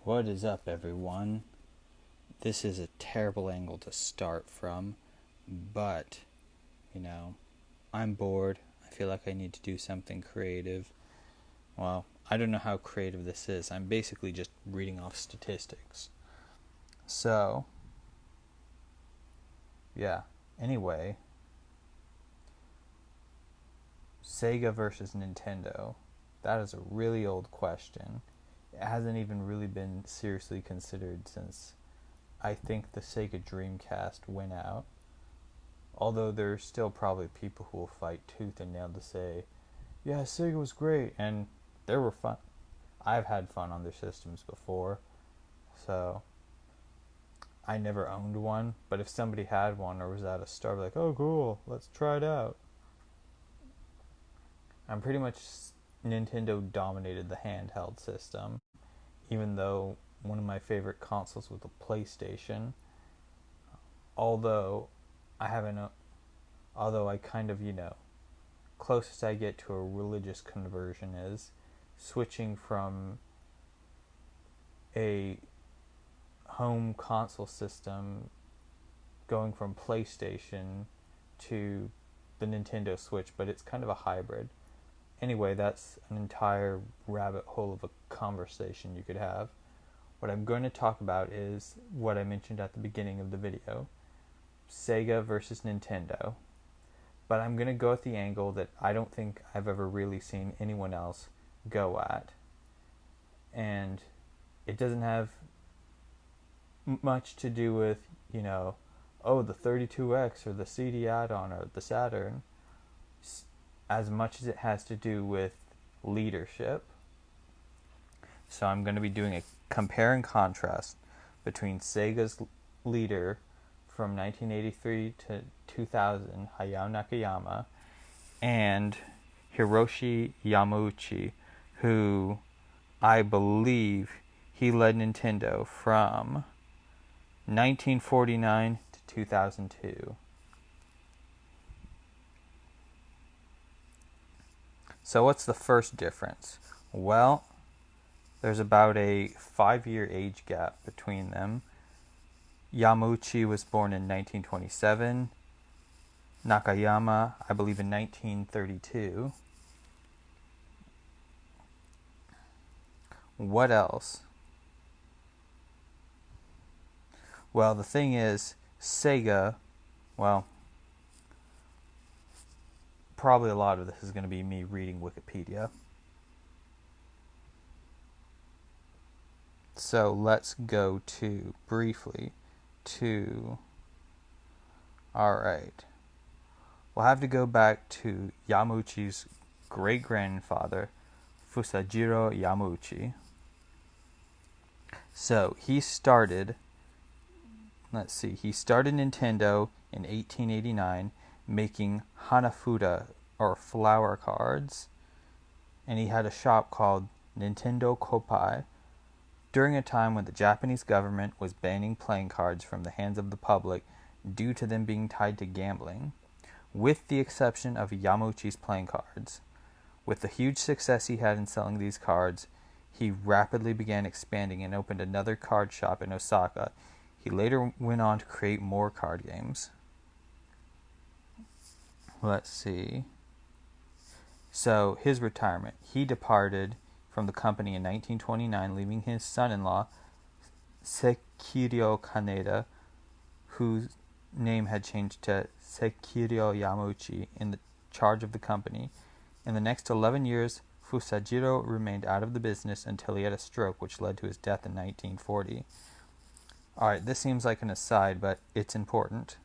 What is up, everyone? This is a terrible angle to start from, but, I'm bored. I feel like I need to do something creative. Well, I don't know how creative this is. I'm basically just reading off statistics. So, yeah. Anyway, Sega versus Nintendo. That is a really old question. It hasn't even really been seriously considered since I think the Sega Dreamcast went out. Although there's still probably people who will fight tooth and nail to say, yeah, Sega was great, and they were fun. I've had fun on their systems before, so I never owned one, but if somebody had one or was at a store, like, oh cool, let's try it out. I'm pretty much Nintendo dominated the handheld system, even though one of my favorite consoles was the PlayStation. Although I haven't, although I kind of, closest I get to a religious conversion is switching from a home console system, going from PlayStation to the Nintendo Switch, but it's kind of a hybrid. Anyway, that's an entire rabbit hole of a conversation you could have. What I'm going to talk about is what I mentioned at the beginning of the video, Sega versus Nintendo. But I'm going to go at the angle that I don't think I've ever really seen anyone else go at. And it doesn't have much to do with, the 32X or the CD add-on or the Saturn, as much as it has to do with leadership. So I'm going to be doing a compare and contrast between Sega's leader from 1983 to 2000, Hayao Nakayama, and Hiroshi Yamauchi, who I believe he led Nintendo from 1949 to 2002. So what's the first difference? Well, there's about a 5-year age gap between them. Yamauchi was born in 1927. Nakayama, I believe, in 1932. What else? Well, the thing is, Sega, probably a lot of this is going to be me reading Wikipedia. So let's go briefly to, alright, we'll have to go back to Yamauchi's great-grandfather, Fusajiro Yamauchi. So he started Nintendo in 1889 making Hanafuda, or flower cards, and he had a shop called Nintendo Koppai during a time when the Japanese government was banning playing cards from the hands of the public due to them being tied to gambling, with the exception of Yamauchi's playing cards. With the huge success he had in selling these cards, he rapidly began expanding and opened another card shop in Osaka. He later went on to create more card games. Let's see. So, his retirement. He departed from the company in 1929, leaving his son-in-law, Sekiryo Kaneda, whose name had changed to Sekiryo Yamauchi, in the charge of the company. In the next 11 years, Fusajiro remained out of the business until he had a stroke, which led to his death in 1940. Alright, this seems like an aside, but it's important.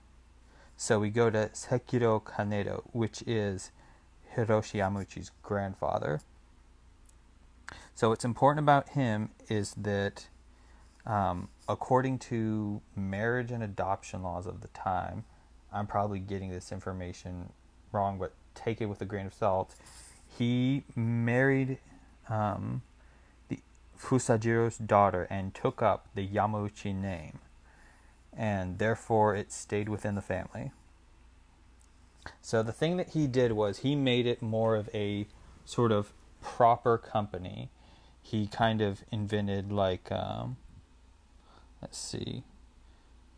So we go to Sekiryo Kaneda, which is Hiroshi Yamauchi's grandfather. So what's important about him is that, according to marriage and adoption laws of the time, I'm probably getting this information wrong, but take it with a grain of salt, he married the Fusajiro's daughter and took up the Yamauchi name, and therefore it stayed within the family. So the thing that he did was he made it more of a sort of proper company. he kind of invented, like, let's see,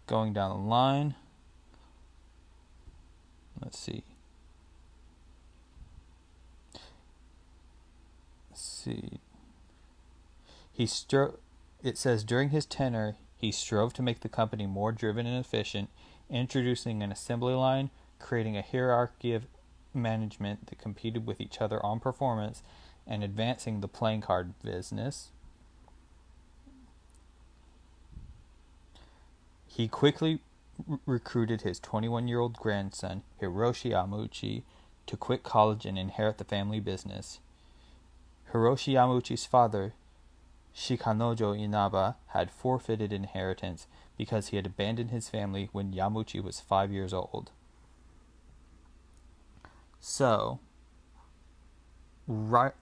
going down the line. Let's see. It says during his tenure, he strove to make the company more driven and efficient, introducing an assembly line, creating a hierarchy of management that competed with each other on performance, and advancing the playing card business. He quickly recruited his 21-year-old grandson, Hiroshi Yamauchi, to quit college and inherit the family business. Hiroshi Yamauchi's father, Shikanojo Inaba, had forfeited inheritance because he had abandoned his family when Yamauchi was 5 years old. So right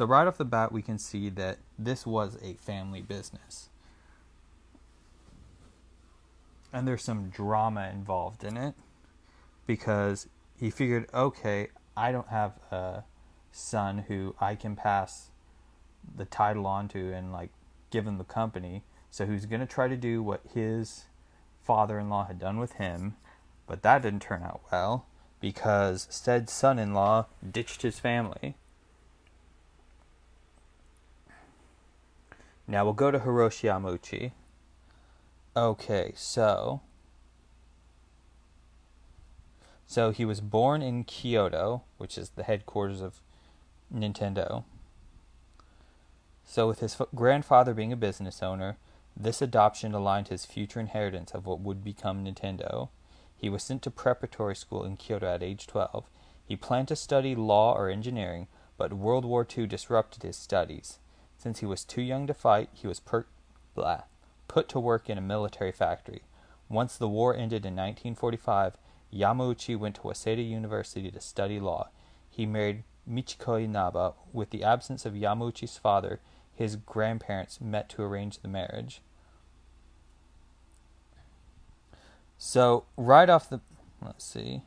off the bat, we can see that this was a family business. And there's some drama involved in it, because he figured, okay, I don't have a son who I can pass the title on to and, like, give him the company, so who's going to try to do what his father-in-law had done with him. But that didn't turn out well, because said son-in-law ditched his family. Now we'll go to Hiroshi Yamauchi. Okay, so he was born in Kyoto, which is the headquarters of Nintendo. So with his grandfather being a business owner, this adoption aligned his future inheritance of what would become Nintendo. He was sent to preparatory school in Kyoto at age 12. He planned to study law or engineering, but World War II disrupted his studies. Since he was too young to fight, he was put to work in a military factory. Once the war ended in 1945, Yamauchi went to Waseda University to study law. He married Michiko Inaba. With the absence of Yamauchi's father, his grandparents met to arrange the marriage. So, right off the... let's see.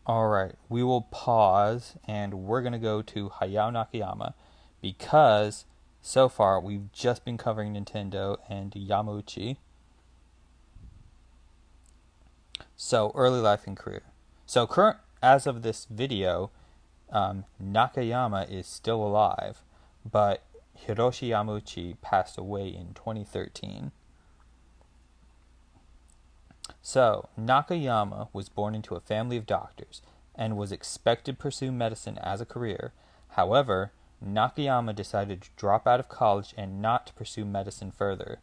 Alright, we will pause, and we're going to go to Hayao Nakayama, because so far we've just been covering Nintendo and Yamauchi. So, early life and career. So, as of this video, Nakayama is still alive, but Hiroshi Yamauchi passed away in 2013. So, Nakayama was born into a family of doctors and was expected to pursue medicine as a career. However, Nakayama decided to drop out of college and not to pursue medicine further.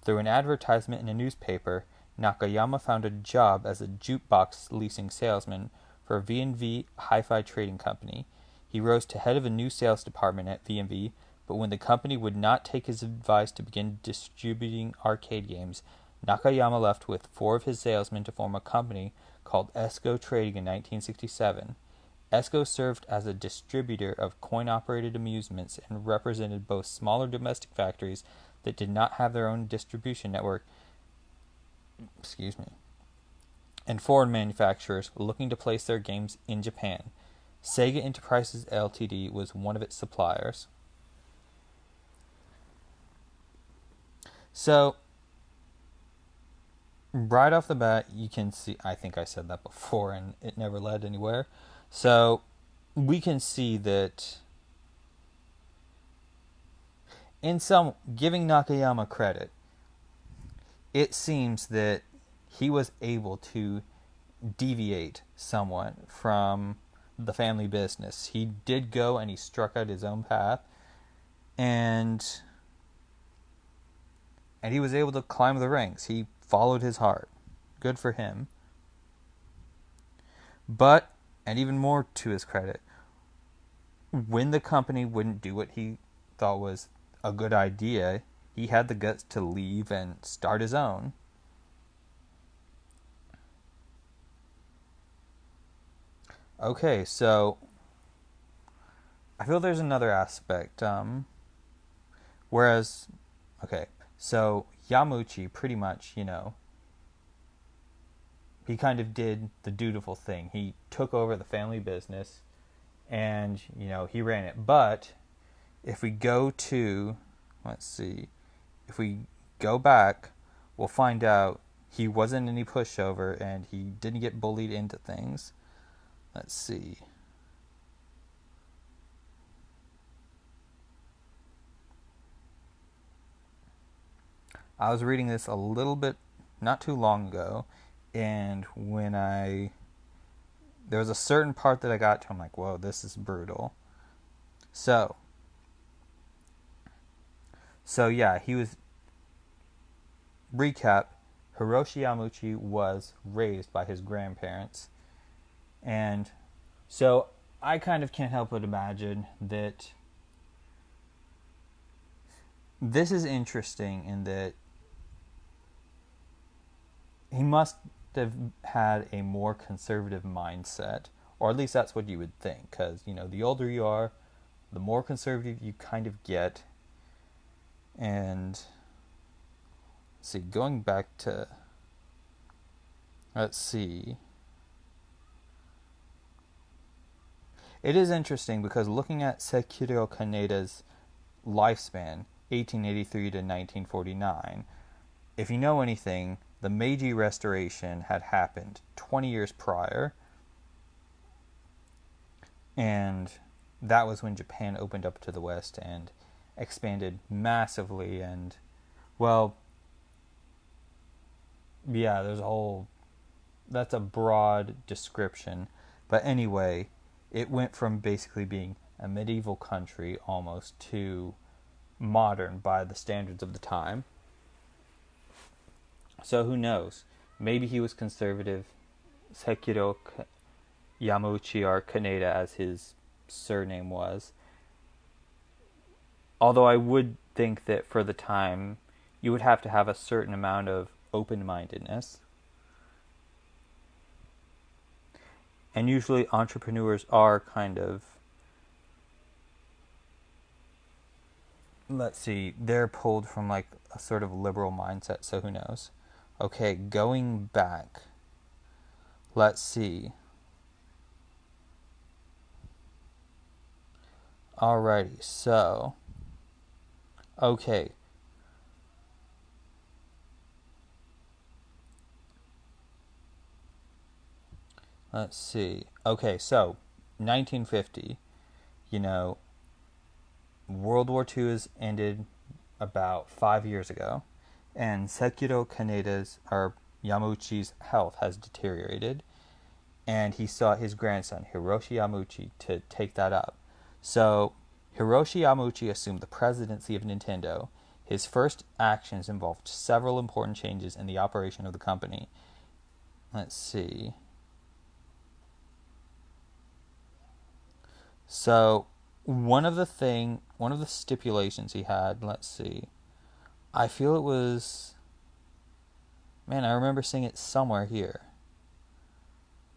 Through an advertisement in a newspaper, Nakayama found a job as a jukebox leasing salesman for a V&V Hi-Fi trading company. He rose to head of a new sales department at V&V, but when the company would not take his advice to begin distributing arcade games, Nakayama left with 4 of his salesmen to form a company called ESCO Trading in 1967. ESCO served as a distributor of coin-operated amusements and represented both smaller domestic factories that did not have their own distribution network, and foreign manufacturers looking to place their games in Japan. Sega Enterprises Ltd. was one of its suppliers. So, right off the bat, you can see, I think I said that before and it never led anywhere. So, we can see that giving Nakayama credit, it seems that he was able to deviate somewhat from the family business. He did go and he struck out his own path, and he was able to climb the ranks. He followed his heart. Good for him. But, and even more to his credit, when the company wouldn't do what he thought was a good idea, he had the guts to leave and start his own. Okay, so I feel there's another aspect. So Yamauchi pretty much, he kind of did the dutiful thing. He took over the family business and, he ran it. But if we go to, let's see, if we go back, we'll find out he wasn't any pushover and he didn't get bullied into things. Let's see. I was reading this a little bit not too long ago, and there was a certain part that I got to, I'm like, whoa, this is brutal. So yeah, he was, recap, Hiroshi Yamauchi was raised by his grandparents. And so I kind of can't help but imagine that this is interesting in that he must have had a more conservative mindset, or at least that's what you would think, because, the older you are, the more conservative you kind of get. And let's see, going back to, let's see, it is interesting because looking at Sekiro Kaneda's lifespan, 1883 to 1949, if you know anything, the Meiji Restoration had happened 20 years prior, and that was when Japan opened up to the West and expanded massively. And, well, yeah, that's a broad description, but anyway, it went from basically being a medieval country almost to modern by the standards of the time. So who knows? Maybe he was conservative. Sekiro Yamauchi, or Kaneda as his surname was. Although I would think that for the time, you would have to have a certain amount of open-mindedness. And usually entrepreneurs are kind of, let's see, they're pulled from like a sort of liberal mindset, so who knows. Okay, going back, let's see. Alrighty, so, okay. Let's see. Okay, so 1950, World War II has ended about 5 years ago, and Sekiro Kaneda's, or Yamauchi's, health has deteriorated, and he sought his grandson, Hiroshi Yamauchi, to take that up. So, Hiroshi Yamauchi assumed the presidency of Nintendo. His first actions involved several important changes in the operation of the company. Let's see. So, one of the stipulations he had, let's see, I feel it was, man, I remember seeing it somewhere here.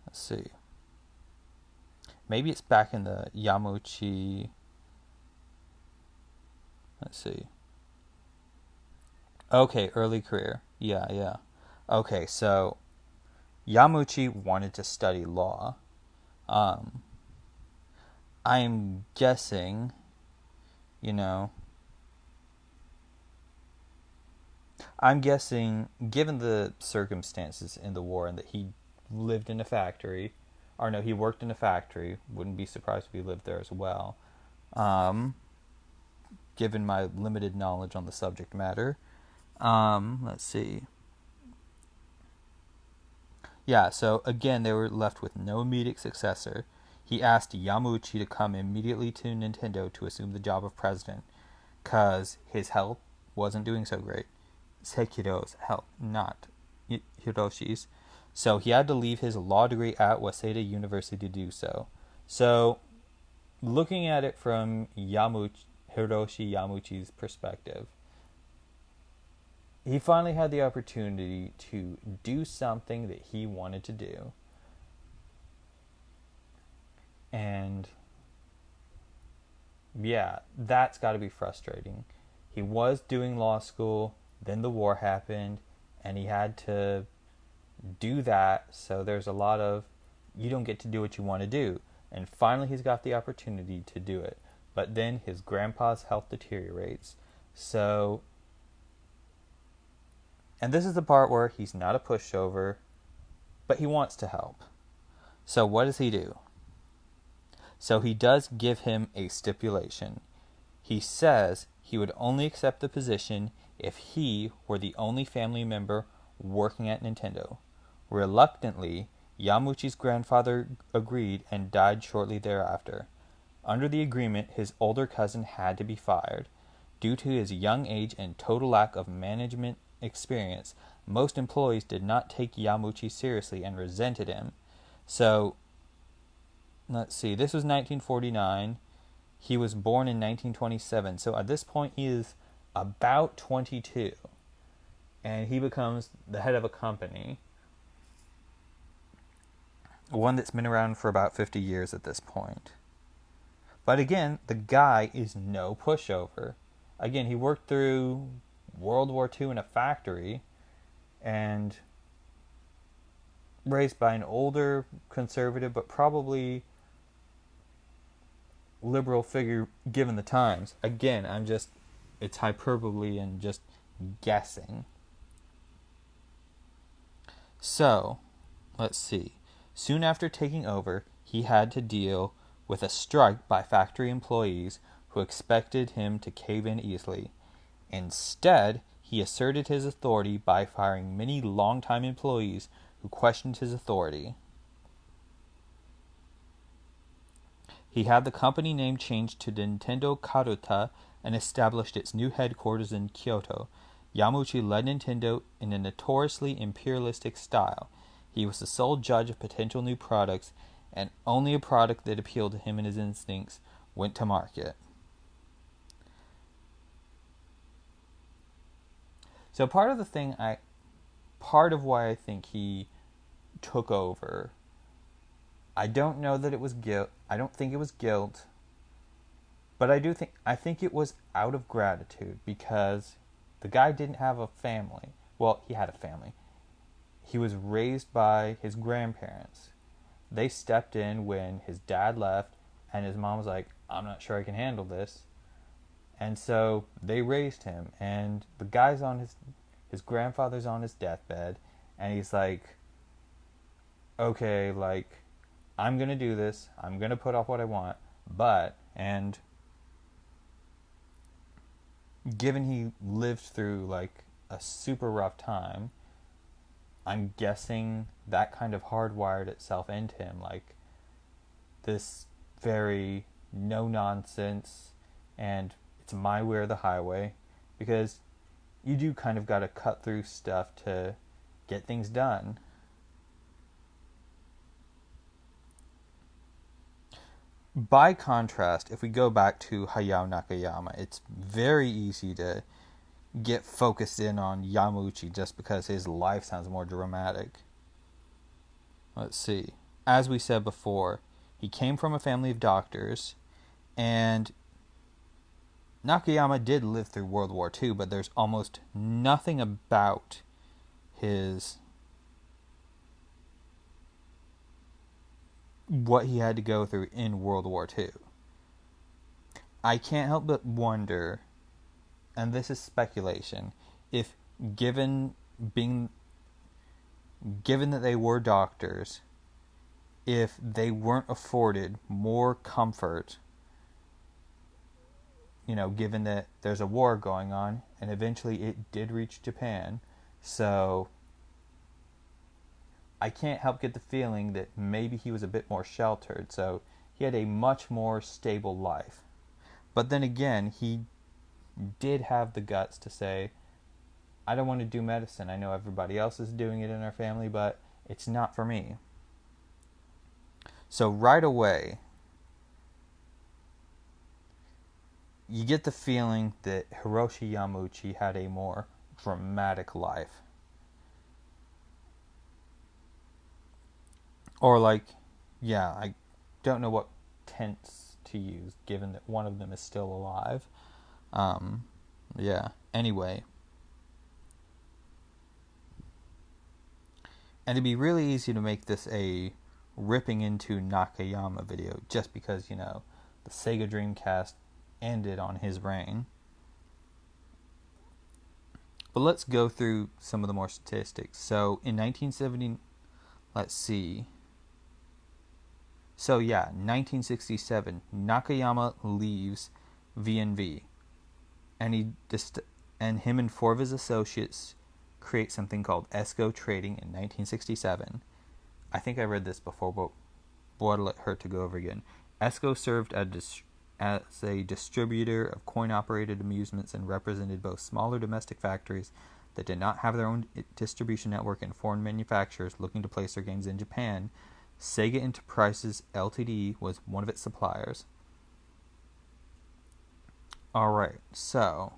Let's see. Maybe it's back in the Yamauchi, let's see. Okay, early career. Yeah. Okay, so Yamauchi wanted to study law. I'm guessing, given the circumstances in the war and that he lived in a factory, or no, he worked in a factory, wouldn't be surprised if he lived there as well, given my limited knowledge on the subject matter. Let's see. Yeah, so again, they were left with no immediate successor. He asked Yamauchi to come immediately to Nintendo to assume the job of president, because his health wasn't doing so great. Sekiro's health, not Hiroshi's. So he had to leave his law degree at Waseda University to do so. So, looking at it from Hiroshi Yamauchi's perspective, he finally had the opportunity to do something that he wanted to do. And yeah, that's got to be frustrating. He was doing law school, then the war happened, and he had to do that. So there's a lot of, you don't get to do what you want to do. And finally he's got the opportunity to do it. but then his grandpa's health deteriorates. So, and this is the part where he's not a pushover, but he wants to help. So what does he do? So he does give him a stipulation. He says he would only accept the position if he were the only family member working at Nintendo. Reluctantly, Yamauchi's grandfather agreed and died shortly thereafter. Under the agreement, his older cousin had to be fired. Due to his young age and total lack of management experience, most employees did not take Yamauchi seriously and resented him. So, let's see, this was 1949. He was born in 1927. So at this point, he is about 22. And he becomes the head of a company. One that's been around for about 50 years at this point. But again, the guy is no pushover. Again, he worked through World War II in a factory and raised by an older conservative, but probably liberal figure given the times. Again, it's hyperbole and just guessing. So, let's see. Soon after taking over, he had to deal with a strike by factory employees who expected him to cave in easily. Instead, he asserted his authority by firing many longtime employees who questioned his authority. He had the company name changed to Nintendo Karuta and established its new headquarters in Kyoto. Yamauchi led Nintendo in a notoriously imperialistic style. He was the sole judge of potential new products, and only a product that appealed to him and his instincts went to market. So part of why I think he took over, I don't know that it was guilt. I don't think it was guilt, but I think it was out of gratitude because the guy didn't have a family. Well, he had a family. He was raised by his grandparents. They stepped in when his dad left, and his mom was like, I'm not sure I can handle this. And so they raised him, and the guy's on his grandfather's on his deathbed, and he's like, okay, like, I'm going to do this. I'm going to put off what I want. And given he lived through, like, a super rough time, I'm guessing that kind of hardwired itself into him. Like, this very no-nonsense, and it's my way or the highway. Because you do kind of got to cut through stuff to get things done. By contrast, if we go back to Hayao Nakayama, it's very easy to get focused in on Yamauchi just because his life sounds more dramatic. Let's see. As we said before, he came from a family of doctors, and Nakayama did live through World War II, but there's almost nothing about what he had to go through in World War II. I can't help but wonder, and this is speculation, if given that they were doctors, if they weren't afforded more comfort, given that there's a war going on, and eventually it did reach Japan, so I can't help get the feeling that maybe he was a bit more sheltered, so he had a much more stable life. But then again, he did have the guts to say, I don't want to do medicine. I know everybody else is doing it in our family, but it's not for me. So right away, you get the feeling that Hiroshi Yamauchi had a more dramatic life. Or I don't know what tense to use, given that one of them is still alive. Anyway. And it'd be really easy to make this a ripping into Nakayama video, just because, the Sega Dreamcast ended on his reign. But let's go through some of the more statistics. So in 1970, let's see. So yeah, 1967, Nakayama leaves V&V, and him and four of his associates create something called ESCO Trading in 1967. I think I read this before, but what'll it hurt to go over again? ESCO served as a distributor of coin-operated amusements and represented both smaller domestic factories that did not have their own distribution network and foreign manufacturers looking to place their games in Japan. Sega Enterprises Ltd. was one of its suppliers. Alright, so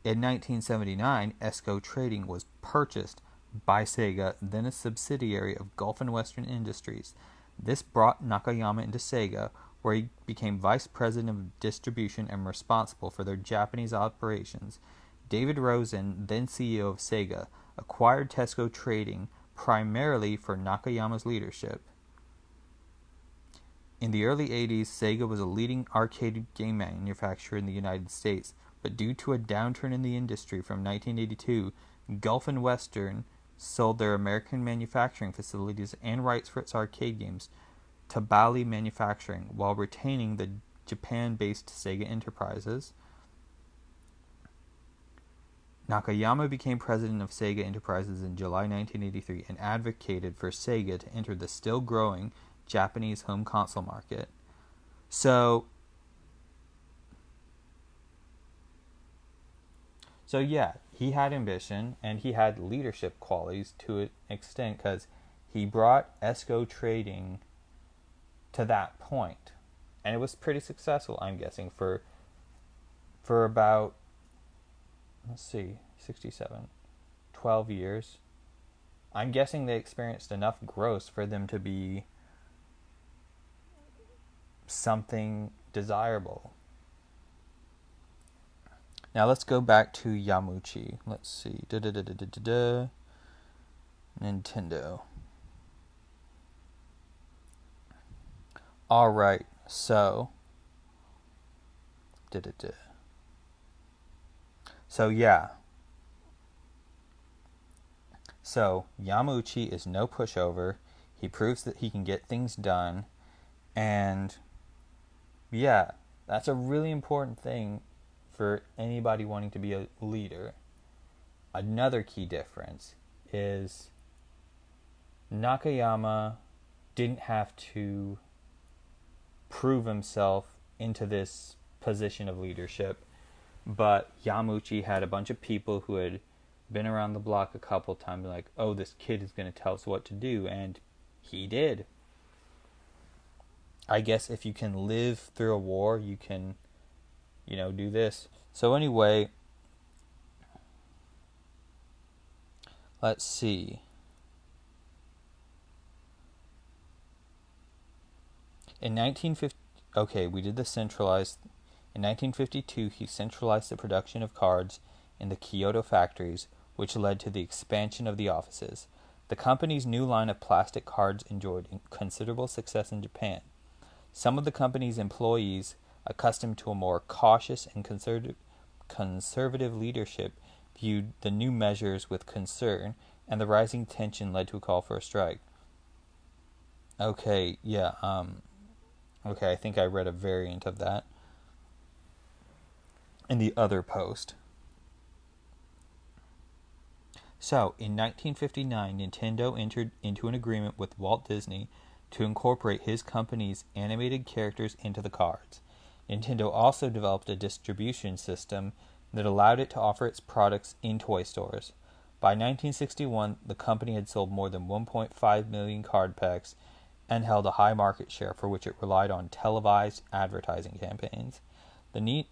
in 1979, ESCO Trading was purchased by Sega, then a subsidiary of Gulf and Western Industries. This brought Nakayama into Sega, where he became vice president of distribution and responsible for their Japanese operations. David Rosen, then CEO of Sega, acquired ESCO Trading primarily for Nakayama's leadership. In the early 80s, Sega was a leading arcade game manufacturer in the United States, but due to a downturn in the industry from 1982, Gulf and Western sold their American manufacturing facilities and rights for its arcade games to Bally Manufacturing, while retaining the Japan-based Sega Enterprises. Nakayama became president of Sega Enterprises in July 1983 and advocated for Sega to enter the still-growing Japanese home console market. So yeah, he had ambition and he had leadership qualities to an extent, because he brought ESCO Trading to that point, and it was pretty successful, I'm guessing, for about, let's see, 67, 12 years. I'm guessing they experienced enough growth for them to be something desirable. Now let's go back to Yamauchi. Let's see. Nintendo. Alright, so yeah. So Yamauchi is no pushover. He proves that he can get things done, and yeah, that's a really important thing for anybody wanting to be a leader. Another key difference is Nakayama didn't have to prove himself into this position of leadership, but Yamauchi had a bunch of people who had been around the block a couple times, like, oh, this kid is going to tell us what to do, and he did. I guess if you can live through a war, you can, do this. So anyway, let's see. In 1952, he centralized the production of cards in the Kyoto factories, which led to the expansion of the offices. The company's new line of plastic cards enjoyed considerable success in Japan. Some of the company's employees, accustomed to a more cautious and conservative leadership, viewed the new measures with concern, and the rising tension led to a call for a strike. Okay, I think I read a variant of that in the other post. So, in 1959, Nintendo entered into an agreement with Walt Disney to incorporate his company's animated characters into the cards. Nintendo also developed a distribution system that allowed it to offer its products in toy stores. By 1961, the company had sold more than 1.5 million card packs and held a high market share, for which it relied on televised advertising campaigns. The need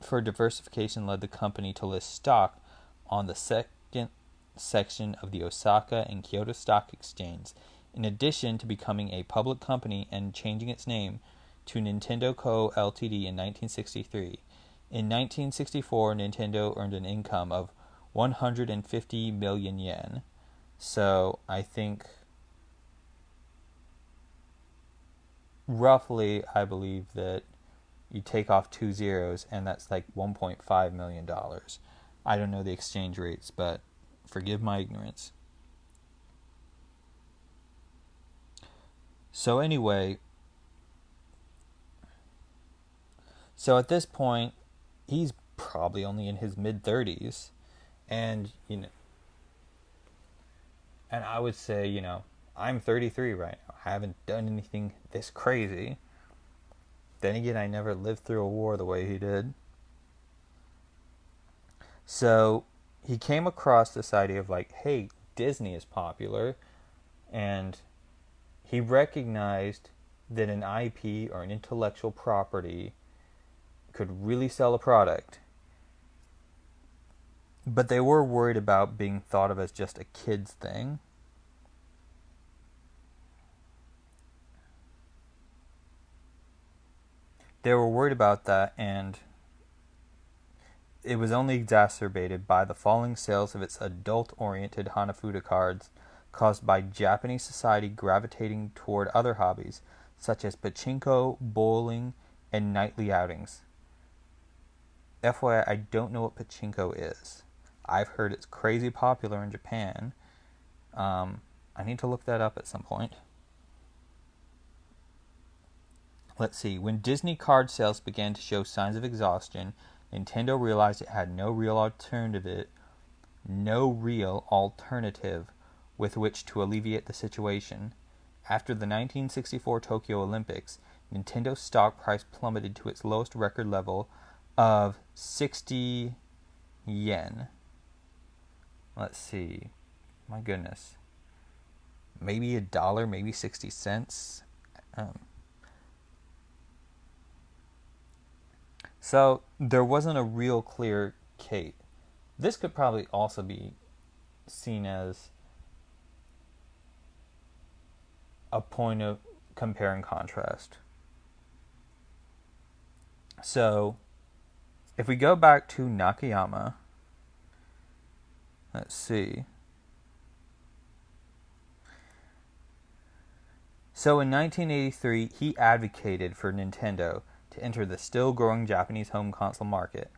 for diversification led the company to list stock on the second section of the Osaka and Kyoto Stock Exchange, in addition to becoming a public company and changing its name to Nintendo Co. Ltd. in 1963. In 1964, Nintendo earned an income of 150 million yen. So I think roughly, I believe that you take off 2 zeros, and that's like $1.5 million. I don't know the exchange rates, but forgive my ignorance. So anyway, so at this point, he's probably only in his mid-30s, and, and I would say, I'm 33 right now. I haven't done anything this crazy. Then again, I never lived through a war the way he did. So he came across this idea of like, hey, Disney is popular, and he recognized that an IP or an intellectual property could really sell a product. But they were worried about being thought of as just a kid's thing. They were worried about that, and it was only exacerbated by the falling sales of its adult-oriented Hanafuda cards, caused by Japanese society gravitating toward other hobbies, such as pachinko, bowling, and nightly outings. FYI, I don't know what pachinko is. I've heard it's crazy popular in Japan. I need to look that up at some point. Let's see. When Disney card sales began to show signs of exhaustion, Nintendo realized it had no real alternative with which to alleviate the situation. After the 1964 Tokyo Olympics, Nintendo's stock price plummeted to its lowest record level of 60 yen. Let's see. My goodness. Maybe $1, maybe 60 cents. So there wasn't a real clear case. This could probably also be seen as a point of compare and contrast. So if we go back to Nakayama, let's see. So in 1983, he advocated for Nintendo to enter the still-growing Japanese home console market.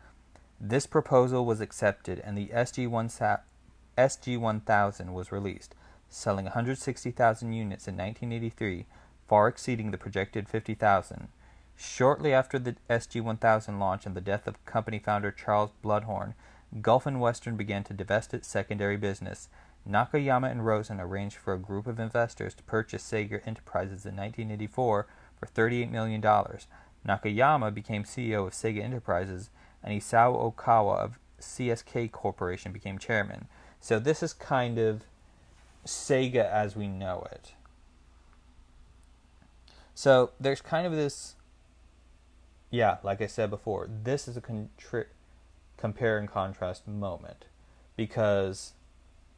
This proposal was accepted, and the SG-1000 was released, selling 160,000 units in 1983, far exceeding the projected 50,000. Shortly after the SG-1000 launch and the death of company founder Charles Bloodhorn, Gulf and Western began to divest its secondary business. Nakayama and Rosen arranged for a group of investors to purchase Sega Enterprises in 1984 for $38 million. Nakayama became CEO of Sega Enterprises, and Isao Okawa of CSK Corporation became chairman. So this is kind of Sega as we know it. So there's kind of this, like I said before, this is a compare and contrast moment, because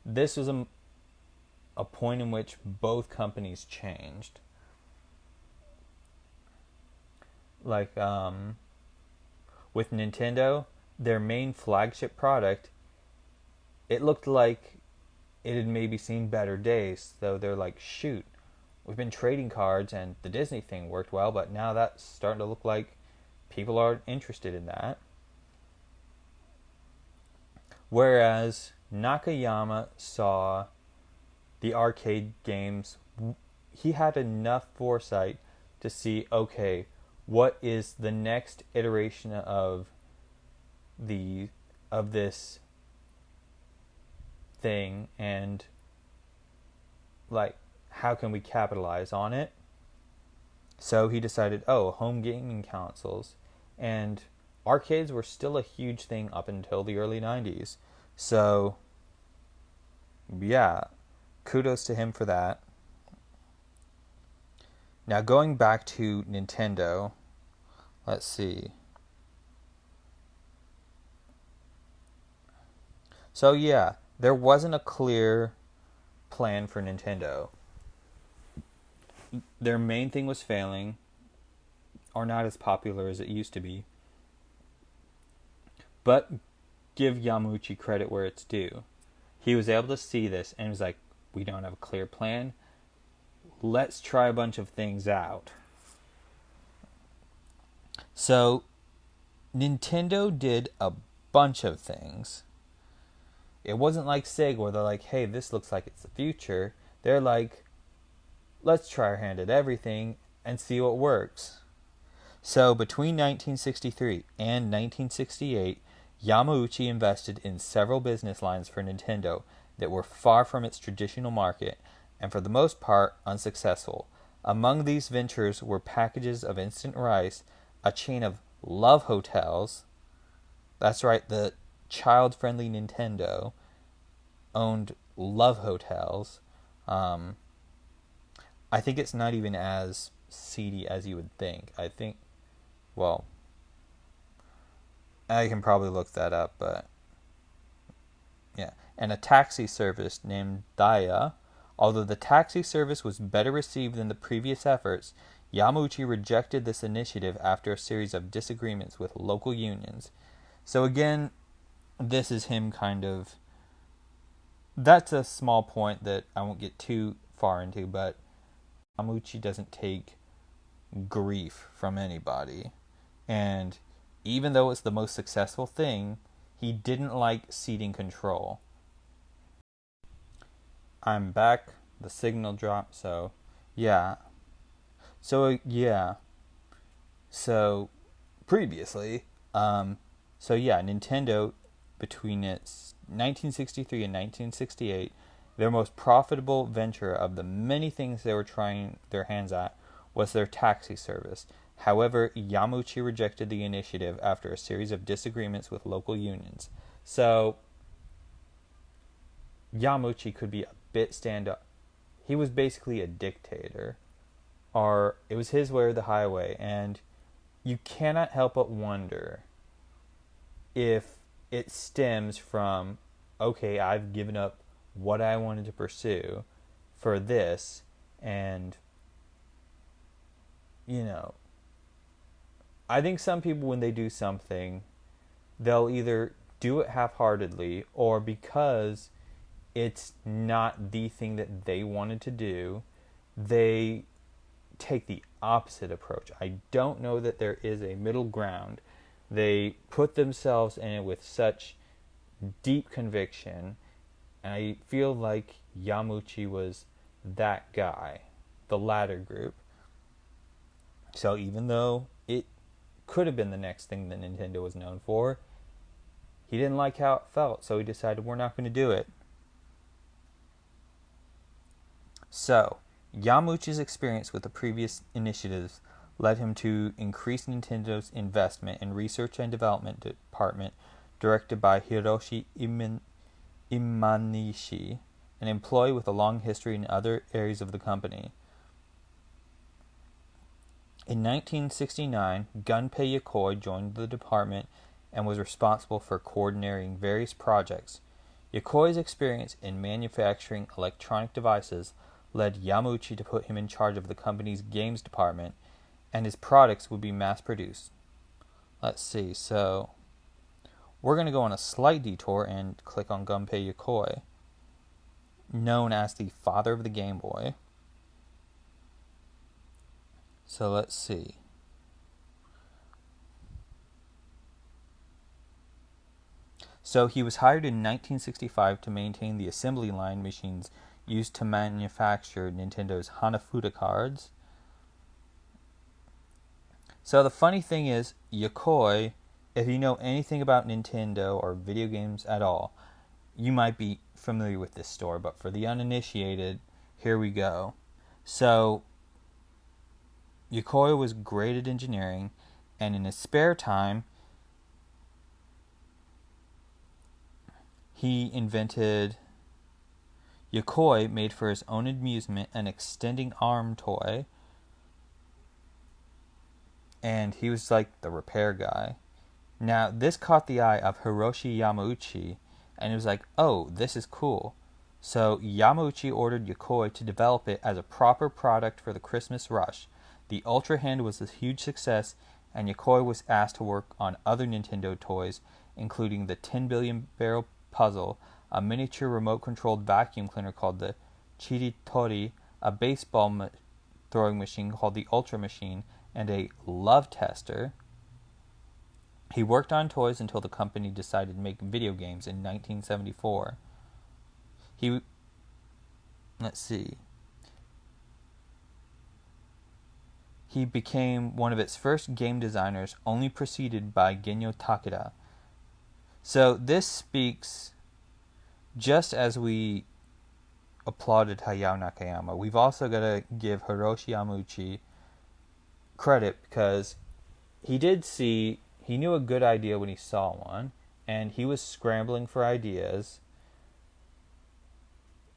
this was a point in which both companies changed. Like, with Nintendo, their main flagship product, it looked like it had maybe seen better days. So they're like, shoot, we've been trading cards and the Disney thing worked well, but now that's starting to look like people aren't interested in that. Whereas Nakayama saw the arcade games, he had enough foresight to see, okay, what is the next iteration of this thing, and like, how can we capitalize on it? So he decided, home gaming consoles, and arcades were still a huge thing up until the early 90s. So kudos to him for that. Now, going back to Nintendo, let's see. So there wasn't a clear plan for Nintendo. Their main thing was failing, or not as popular as it used to be. But give Yamauchi credit where it's due. He was able to see this and was like, we don't have a clear plan. Let's try a bunch of things out. So, Nintendo did a bunch of things. It wasn't like Sega where they're like, hey, this looks like it's the future. They're like, let's try our hand at everything and see what works. So between 1963 and 1968, Yamauchi invested in several business lines for Nintendo that were far from its traditional market and for the most part unsuccessful. Among these ventures were packages of instant rice, a chain of love hotels. That's right, the child-friendly Nintendo owned love hotels. Um, I think it's not even as seedy as you would think. Well, I can probably look that up, but yeah. And a taxi service named Daya. Although the taxi service was better received than the previous efforts, Yamauchi rejected this initiative after a series of disagreements with local unions. So again, this is him kind of... That's a small point that I won't get too far into, but Yamauchi doesn't take grief from anybody. And even though it's the most successful thing, he didn't like ceding control. I'm back. The signal dropped, so yeah. So previously, Nintendo between its 1963 and 1968, their most profitable venture of the many things they were trying their hands at was their taxi service. However, Yamauchi rejected the initiative after a series of disagreements with local unions. So, Yamauchi could be a bit stand-up. He was basically a dictator. Or, it was his way or the highway. And you cannot help but wonder if it stems from, okay, I've given up what I wanted to pursue for this, and, I think some people, when they do something, they'll either do it half-heartedly, or because it's not the thing that they wanted to do, they take the opposite approach. I don't know that there is a middle ground. They put themselves in it with such deep conviction, and I feel like Yamauchi was that guy, the latter group. So even though it could have been the next thing that Nintendo was known for, he didn't like how it felt, so he decided we're not going to do it. So, Yamauchi's experience with the previous initiatives led him to increase Nintendo's investment in research and development department directed by Hiroshi Imanishi, an employee with a long history in other areas of the company. In 1969, Gunpei Yokoi joined the department and was responsible for coordinating various projects. Yokoi's experience in manufacturing electronic devices led Yamauchi to put him in charge of the company's games department, and his products would be mass-produced. Let's see, so we're going to go on a slight detour and click on Gunpei Yokoi, known as the father of the Game Boy. So let's see. So he was hired in 1965 to maintain the assembly line machines used to manufacture Nintendo's Hanafuda cards. So the funny thing is, Yokoi, if you know anything about Nintendo or video games at all, you might be familiar with this story, but for the uninitiated, here we go. So, Yokoi was great at engineering, and in his spare time, Yokoi made for his own amusement an extending arm toy, and he was like the repair guy. Now, this caught the eye of Hiroshi Yamauchi, and he was like, oh, this is cool. So Yamauchi ordered Yokoi to develop it as a proper product for the Christmas rush. The Ultra Hand was a huge success, and Yokoi was asked to work on other Nintendo toys, including the 10 billion barrel puzzle, a miniature remote-controlled vacuum cleaner called the Chiritori, a baseball throwing machine called the Ultra Machine, and a love tester. He worked on toys until the company decided to make video games in 1974. He, let's see, he became one of its first game designers, only preceded by Genyo Takeda. So this speaks, just as we applauded Hayao Nakayama, we've also got to give Hiroshi Yamauchi credit, because he knew a good idea when he saw one, and he was scrambling for ideas.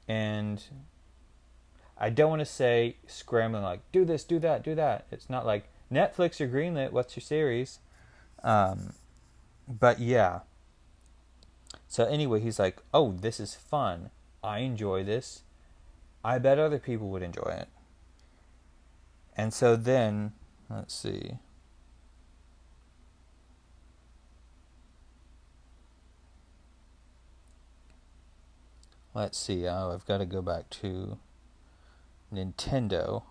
And I don't want to say scrambling like, do this, do that, do that. It's not like, Netflix or greenlit, what's your series? But yeah. So anyway, he's like, oh, this is fun. I enjoy this. I bet other people would enjoy it. And so then, let's see. Oh, I've got to go back to Nintendo.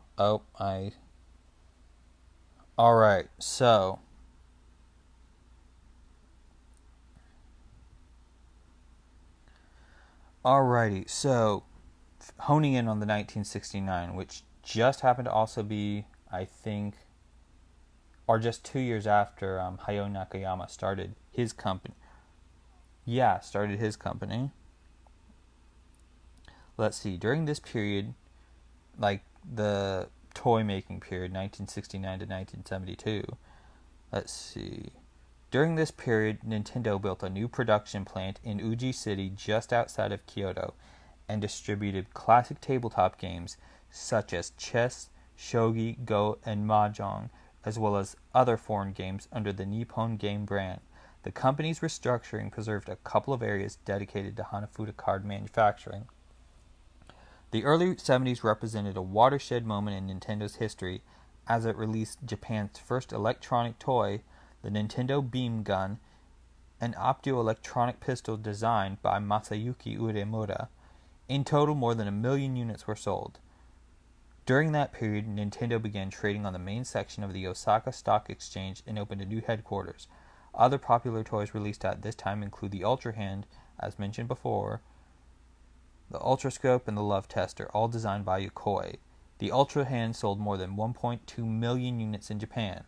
Alright, so. Alrighty, so honing in on the 1969, which just happened to also be, I think, or just 2 years after Hayao Nakayama started his company. Let's see, during this period, like the toy making period, 1969 to 1972, let's see. During this period, Nintendo built a new production plant in Uji City just outside of Kyoto and distributed classic tabletop games such as chess, shogi, go, and mahjong, as well as other foreign games under the Nippon Game brand. The company's restructuring preserved a couple of areas dedicated to Hanafuda card manufacturing. The early 70s represented a watershed moment in Nintendo's history as it released Japan's first electronic toy, the Nintendo Beam Gun, an optoelectronic pistol designed by Masayuki Uremura. In total, more than 1 million units were sold. During that period, Nintendo began trading on the main section of the Osaka Stock Exchange and opened a new headquarters. Other popular toys released at this time include the Ultra Hand, as mentioned before, the Ultra Scope, and the Love Tester, all designed by Yokoi. The Ultra Hand sold more than 1.2 million units in Japan.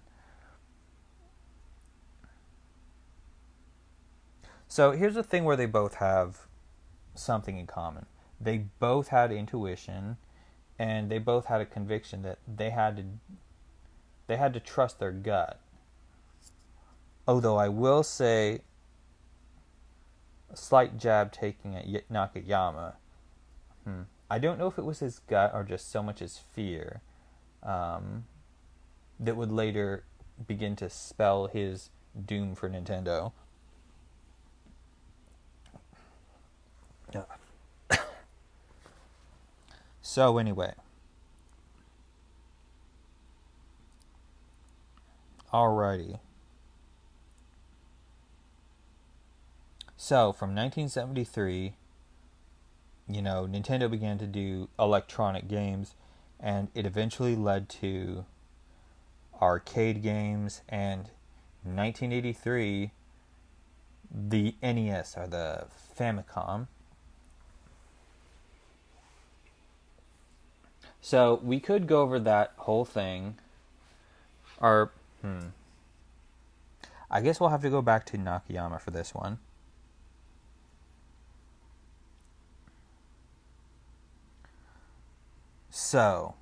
So here's the thing where they both have something in common. They both had intuition, and they both had a conviction that they had to trust their gut. Although I will say, a slight jab taking at Nakayama. I don't know if it was his gut or just so much his fear that would later begin to spell his doom for Nintendo. So anyway. Alrighty. So from 1973, Nintendo began to do electronic games, and it eventually led to arcade games, and in 1983, the NES, or the Famicom. So we could go over that whole thing, or I guess we'll have to go back to Nakayama for this one. So,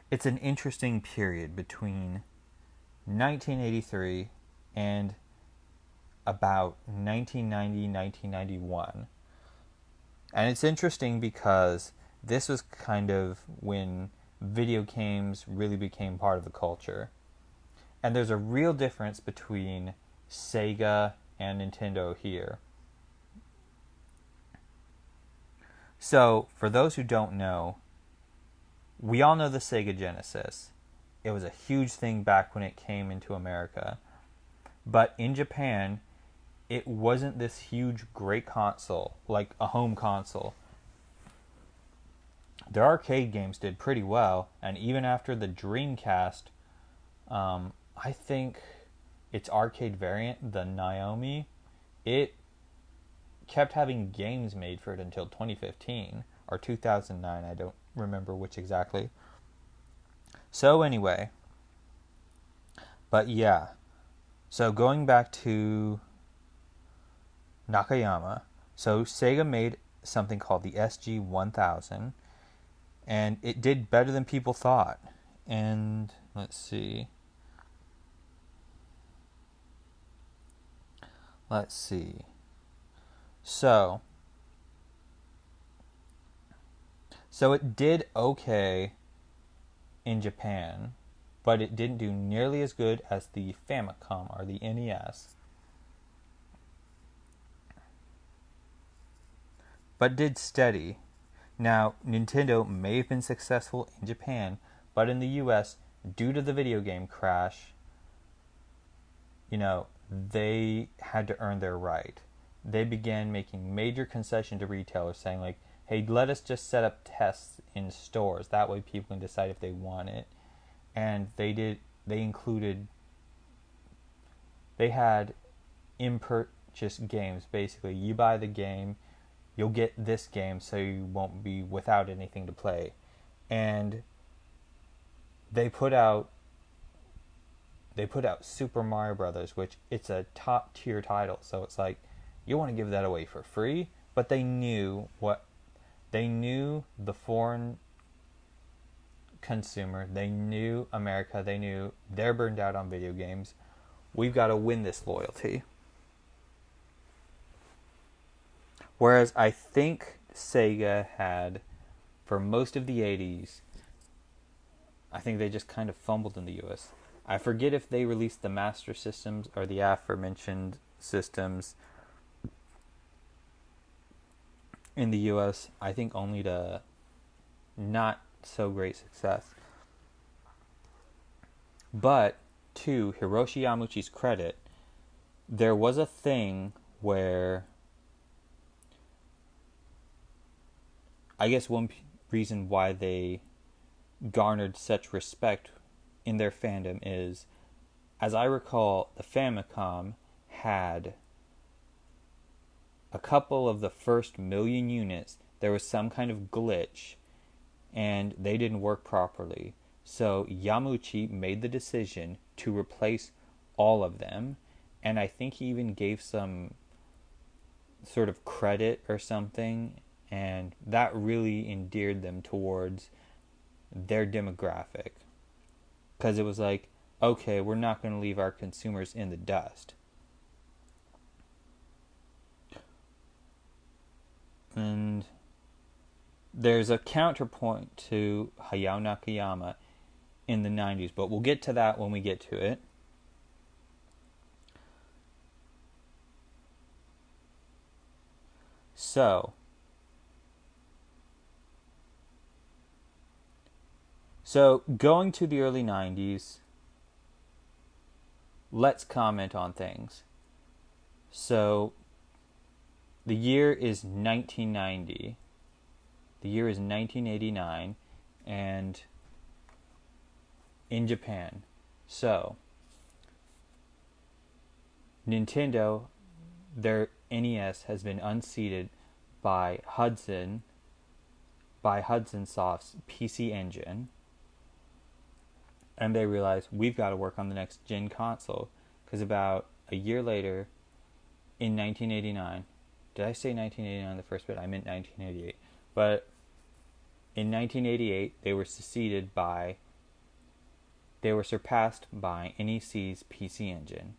it's an interesting period between 1983 and about 1990, 1991. And it's interesting because this was kind of when video games really became part of the culture. And there's a real difference between Sega and Nintendo here. So, for those who don't know, we all know the Sega Genesis. It was a huge thing back when it came into America. But in Japan, it wasn't this huge, great console, like a home console. Their arcade games did pretty well, and even after the Dreamcast I think its arcade variant, the Naomi, it kept having games made for it until 2015 or 2009. I don't remember which exactly. So anyway, but yeah. So going back to Nakayama, so Sega made something called the SG-1000, and it did better than people thought. And let's see. So it did okay in Japan, but it didn't do nearly as good as the Famicom or the NES. But did steady. Now, Nintendo may have been successful in Japan, but in the US, due to the video game crash, they had to earn their right. They began making major concessions to retailers, saying like, hey, let us just set up tests in stores. That way people can decide if they want it. And they had in-purchase games, basically. You buy the game, you'll get this game, so you won't be without anything to play. And they put out Super Mario Brothers, which it's a top tier title, so it's like you want to give that away for free. But they knew the foreign consumer, they knew America, they knew they're burned out on video games. We've got to win this loyalty. Whereas I think Sega had, for most of the 80s, I think they just kind of fumbled in the US. I forget if they released the Master Systems or the aforementioned systems in the US. I think only to not so great success. But to Hiroshi Yamauchi's credit, there was a thing where I guess one reason why they garnered such respect in their fandom is, as I recall, the Famicom had a couple of the first million units. There was some kind of glitch and they didn't work properly. So Yamauchi made the decision to replace all of them, and I think he even gave some sort of credit or something, and that really endeared them towards their demographic. Because it was like, okay, we're not going to leave our consumers in the dust. And there's a counterpoint to Hayao Nakayama in the 90s, but we'll get to that when we get to it. So going to the early 90s, let's comment on things. So the year is 1990. The year is 1989, and in Japan. So Nintendo, their NES has been unseated by Hudson Soft's PC Engine, and they realized we've got to work on the next gen console, because about a year later, in 1989, did I say 1989 the first bit? I meant 1988. But in 1988, they were surpassed by NEC's PC Engine.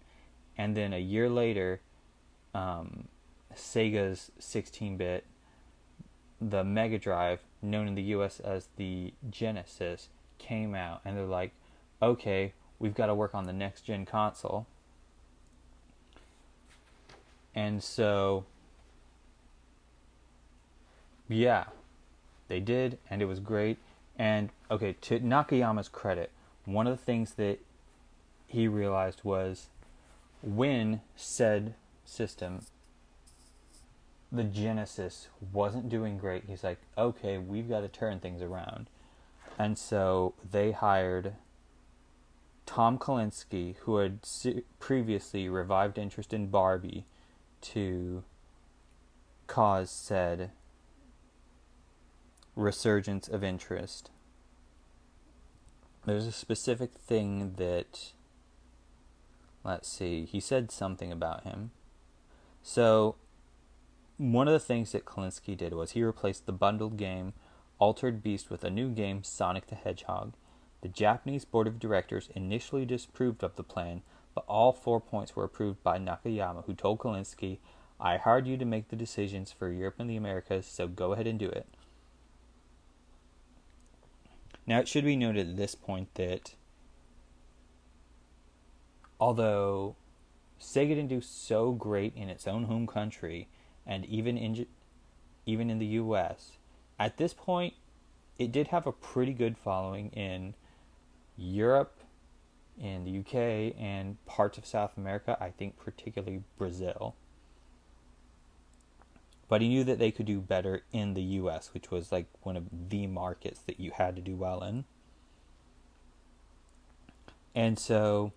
And then a year later, Sega's 16-bit, the Mega Drive, known in the US as the Genesis, came out. And they're like, okay, we've got to work on the next gen console. And so, yeah, they did, and it was great. And, okay, to Nakayama's credit, one of the things that he realized was when said system, the Genesis, wasn't doing great, he's like, okay, we've got to turn things around. And so they hired Tom Kalinske, who had previously revived interest in Barbie to cause said resurgence of interest. There's a specific thing that, let's see, he said something about him. So, one of the things that Kalinske did was he replaced the bundled game Altered Beast with a new game, Sonic the Hedgehog. The Japanese board of directors initially disapproved of the plan, but all 4 points were approved by Nakayama, who told Kalinske, "I hired you to make the decisions for Europe and the Americas, so go ahead and do it." Now, it should be noted at this point that although Sega didn't do so great in its own home country, and even in the US, at this point, it did have a pretty good following in Europe, in the UK, and parts of South America, I think particularly Brazil. But he knew that they could do better in the US, which was like one of the markets that you had to do well in. And so,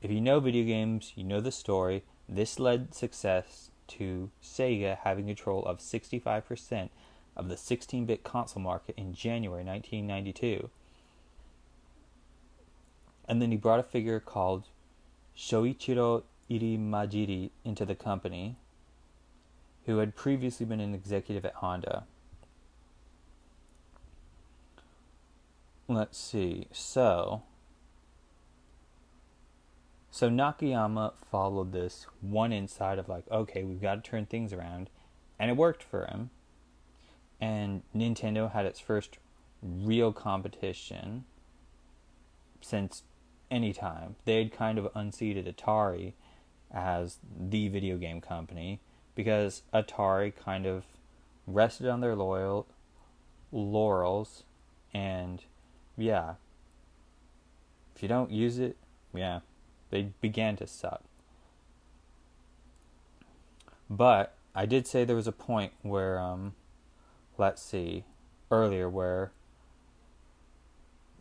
if you know video games, you know the story, this led success to Sega having control of 65% of the 16-bit console market in January 1992. And then he brought a figure called Shoichiro Irimajiri into the company, who had previously been an executive at Honda. Let's see. So Nakayama followed this one insight of like, okay, we've got to turn things around, and it worked for him. And Nintendo had its first real competition since any time. They had kind of unseated Atari as the video game company because Atari kind of rested on their laurels, and yeah, if you don't use it, yeah, they began to suck. But I did say there was a point where, earlier where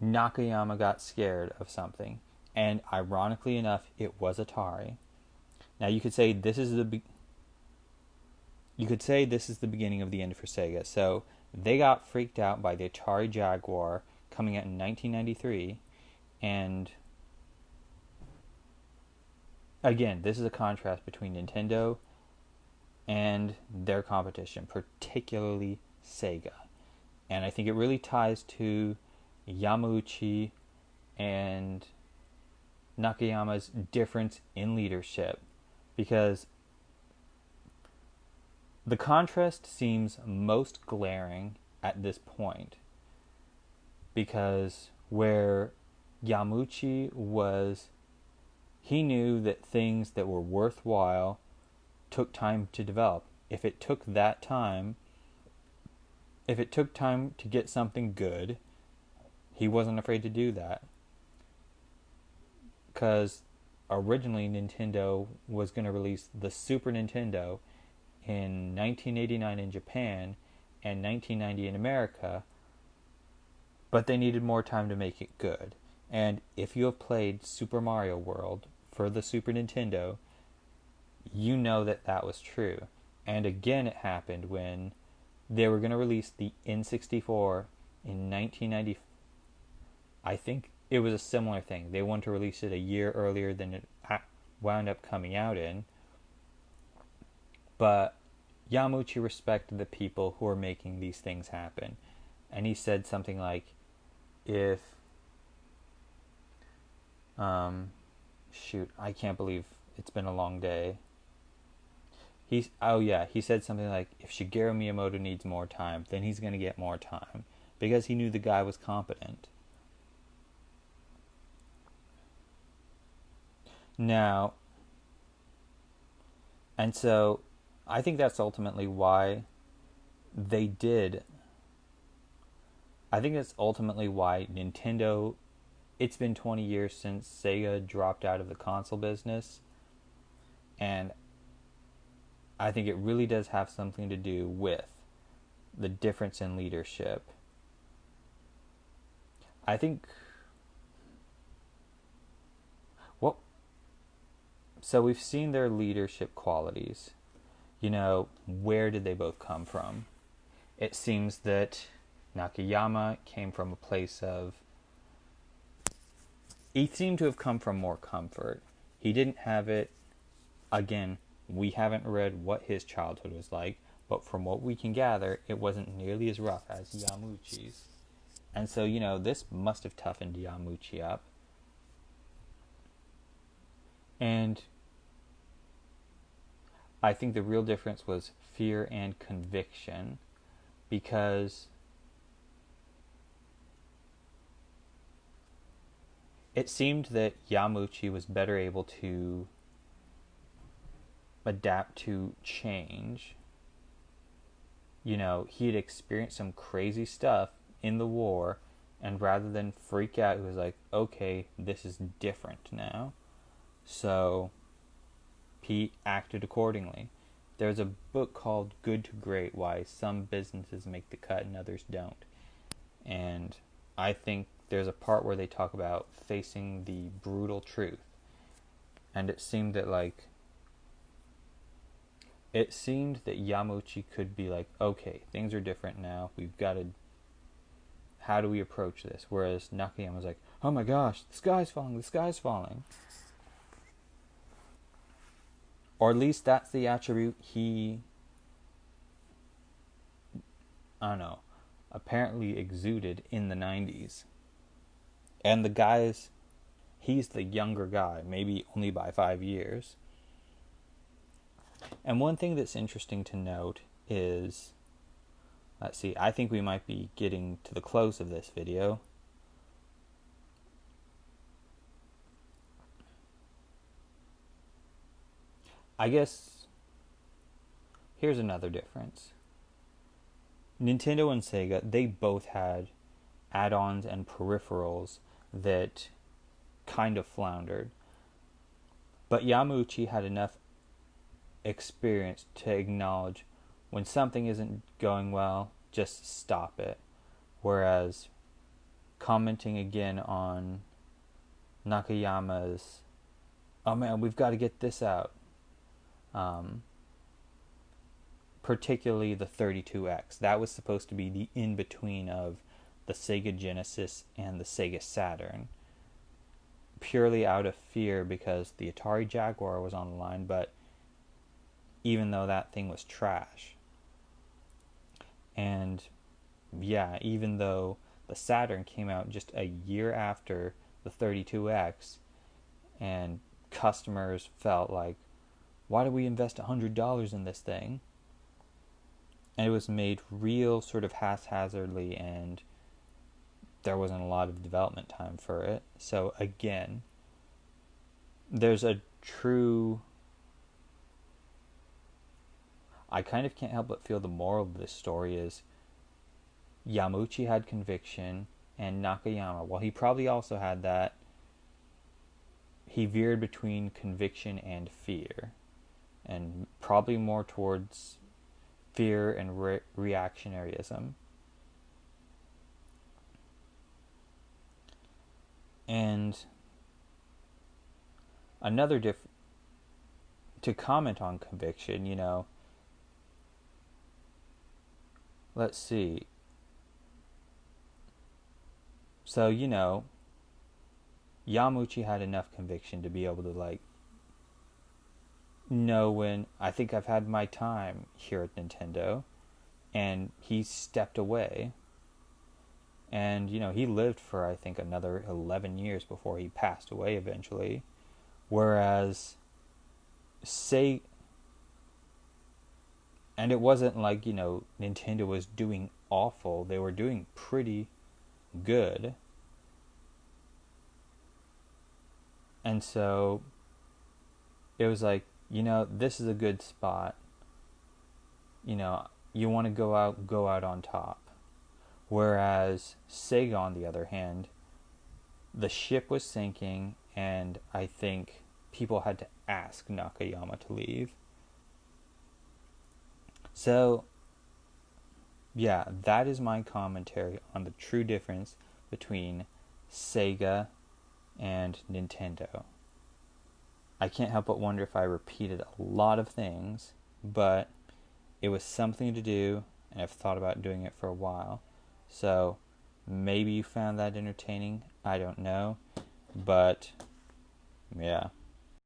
Nakayama got scared of something, and ironically enough, it was Atari. Now you could say this is the beginning of the end for Sega. So they got freaked out by the Atari Jaguar coming out in 1993, and again, this is a contrast between Nintendo and their competition, particularly Sega. And I think it really ties to Yamauchi and Nakayama's difference in leadership, because the contrast seems most glaring at this point, because where Yamauchi was, he knew that things that were worthwhile took time to develop. If it took time to get something good, he wasn't afraid to do that. Because originally Nintendo was going to release the Super Nintendo in 1989 in Japan and 1990 in America, but they needed more time to make it good. And if you have played Super Mario World for the Super Nintendo, you know that was true. And again, it happened when they were going to release the N64 in 1990. I think it was a similar thing. They wanted to release it a year earlier than it wound up coming out in. But Yamauchi respected the people who were making these things happen. And he said something like, if... I can't believe it's been a long day. He said something like, if Shigeru Miyamoto needs more time, then he's going to get more time. Because he knew the guy was competent. Now, and so, I think that's ultimately why they did. I think that's ultimately why Nintendo, it's been 20 years since Sega dropped out of the console business, and I think it really does have something to do with the difference in leadership. I think So we've seen their leadership qualities. Where did they both come from? It seems that Nakayama came from a place of... He seemed to have come from more comfort. He didn't have it... Again, we haven't read what his childhood was like, but from what we can gather, it wasn't nearly as rough as Yamuchi's. And so, this must have toughened Yamuchi up. And I think the real difference was fear and conviction, because it seemed that Yamuchi was better able to adapt to change. He had experienced some crazy stuff in the war, and rather than freak out, he was like, okay, this is different now. So he acted accordingly. There's a book called Good to Great, Why Some Businesses Make the Cut and Others Don't. And I think there's a part where they talk about facing the brutal truth. And it seemed that Yamuchi could be like, okay, things are different now. We've got to... How do we approach this? Whereas Nakayama was like, oh my gosh, the sky's falling. Or at least that's the attribute he, apparently exuded in the 90s. And the guys, he's the younger guy, maybe only by 5 years. And one thing that's interesting to note is, let's see, I think we might be getting to the close of this video. I guess here's another difference. Nintendo and Sega, they both had add-ons and peripherals that kind of floundered. But Yamuchi had enough experience to acknowledge when something isn't going well, just stop it. Whereas, commenting again on Nakayama's, oh man, we've got to get this out. Particularly the 32X. That was supposed to be the in-between of the Sega Genesis and the Sega Saturn. Purely out of fear because the Atari Jaguar was on the line, but even though that thing was trash. And yeah, even though the Saturn came out just a year after the 32X, and customers felt like, why did we invest $100 in this thing? And it was made real sort of haphazardly, and there wasn't a lot of development time for it. So again, there's a true... I kind of can't help but feel the moral of this story is Yamuchi had conviction, and Nakayama, while he probably also had that, he veered between conviction and fear. And probably more towards fear and reactionaryism. And another to comment on conviction, let's see. So, Yamuchi had enough conviction to be able to know when I think I've had my time here at Nintendo, and he stepped away. And, he lived for, I think, another 11 years before he passed away eventually. Whereas, and it wasn't like, Nintendo was doing awful. They were doing pretty good. And so, it was like, this is a good spot. You want to go out on top. Whereas Sega, on the other hand, the ship was sinking, and I think people had to ask Nakayama to leave. So, yeah, that is my commentary on the true difference between Sega and Nintendo. I can't help but wonder if I repeated a lot of things, but it was something to do, and I've thought about doing it for a while. So maybe you found that entertaining. I don't know. But yeah.